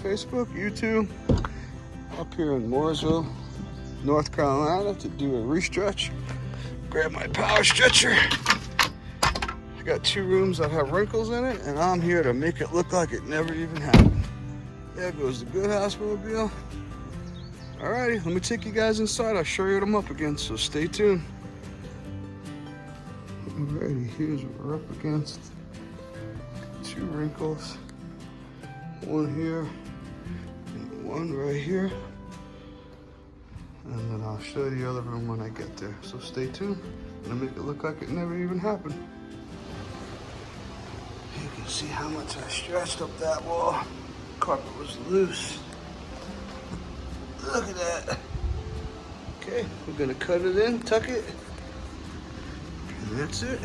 Facebook, YouTube, up here in Mooresville, North Carolina to do a restretch. Grab my power stretcher. I got 2 rooms that have wrinkles in it, and I'm here to make it look like it never even happened. There goes the good house mobile. Alrighty, let me take you guys inside. I'll show you them up again, so stay tuned. Alrighty, here's what we're up against. 2 wrinkles. One here, and one right here. And then I'll show you the other room when I get there. So stay tuned. I'm gonna make it look like it never even happened. You can see how much I stretched up that wall. Carpet was loose. Look at that. Okay, we're gonna cut it in, tuck it, and that's it.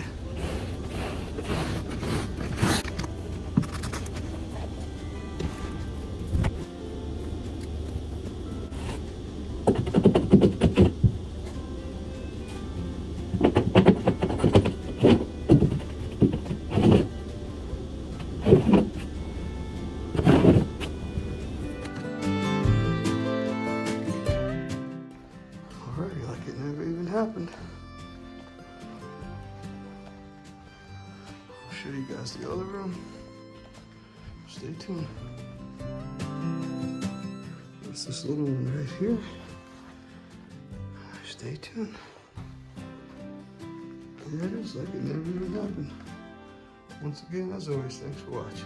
Alrighty, like it never even happened. I'll show you guys the other room. Stay tuned. That's this little one right here. Stay tuned. There it is, like it never even happened. Once again, as always, thanks for watching.